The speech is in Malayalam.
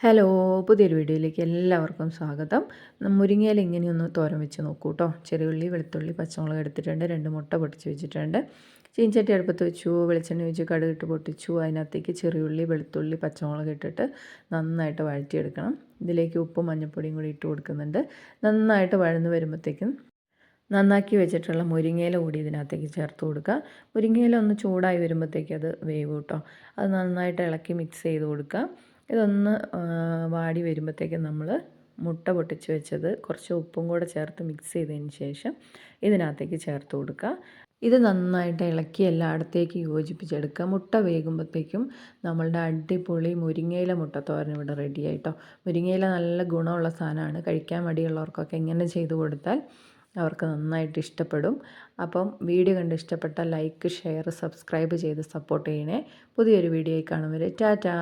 ഹലോ പുതിയൊരു വീഡിയോയിലേക്ക് എല്ലാവർക്കും സ്വാഗതം. മുരിങ്ങയില ഇങ്ങനെയൊന്ന് തോരൻ വെച്ച് നോക്കൂ കേട്ടോ. ചെറിയ ഉള്ളി, വെളുത്തുള്ളി, പച്ചമുളക് എടുത്തിട്ടുണ്ട്. 2 മുട്ട പൊട്ടിച്ച് വെച്ചിട്ടുണ്ട്. ചീനച്ചട്ടി അടുപ്പത്ത് വെച്ചു, വെളിച്ചെണ്ണ ഒഴിച്ച് കടുകിട്ട് പൊട്ടിച്ചു. അതിനകത്തേക്ക് ചെറിയുള്ളി, വെളുത്തുള്ളി, പച്ചമുളക് ഇട്ടിട്ട് നന്നായിട്ട് വഴറ്റിയെടുക്കണം. ഇതിലേക്ക് ഉപ്പും മഞ്ഞൾപ്പൊടിയും കൂടി ഇട്ട് കൊടുക്കുന്നുണ്ട്. നന്നായിട്ട് വഴന്ന് വരുമ്പോഴത്തേക്കും നന്നാക്കി വെച്ചിട്ടുള്ള മുരിങ്ങയില കൂടി ഇതിനകത്തേക്ക് ചേർത്ത് കൊടുക്കുക. മുരിങ്ങയില ഒന്ന് ചൂടായി വരുമ്പോഴത്തേക്ക് അത് വേവും കേട്ടോ. അത് നന്നായിട്ട് ഇളക്കി മിക്സ് ചെയ്ത് കൊടുക്കുക. ഇതൊന്ന് വാടി വരുമ്പോഴത്തേക്കും നമ്മൾ മുട്ട പൊട്ടിച്ച് വെച്ചത് കുറച്ച് ഉപ്പും കൂടെ ചേർത്ത് മിക്സ് ചെയ്തതിന് ശേഷം ഇതിനകത്തേക്ക് ചേർത്ത് കൊടുക്കുക. ഇത് നന്നായിട്ട് ഇളക്കി എല്ലായിടത്തേക്ക് യോജിപ്പിച്ചെടുക്കുക. മുട്ട വേകുമ്പോഴത്തേക്കും നമ്മളുടെ അടിപൊളി മുരിങ്ങയില മുട്ടത്തോരൻ ഇവിടെ റെഡി ആയിട്ടോ. മുരിങ്ങയില നല്ല ഗുണമുള്ള സാധനമാണ്. കഴിക്കാൻ മടിയുള്ളവർക്കൊക്കെ ഇങ്ങനെ ചെയ്ത് കൊടുത്താൽ അവർക്ക് നന്നായിട്ട് ഇഷ്ടപ്പെടും. അപ്പം വീഡിയോ കണ്ട് ഇഷ്ടപ്പെട്ടാൽ ലൈക്ക്, ഷെയർ, സബ്സ്ക്രൈബ് ചെയ്ത് സപ്പോർട്ട് ചെയ്യണേ. പുതിയൊരു വീഡിയോയിൽ കാണും വരെ ടാറ്റാ.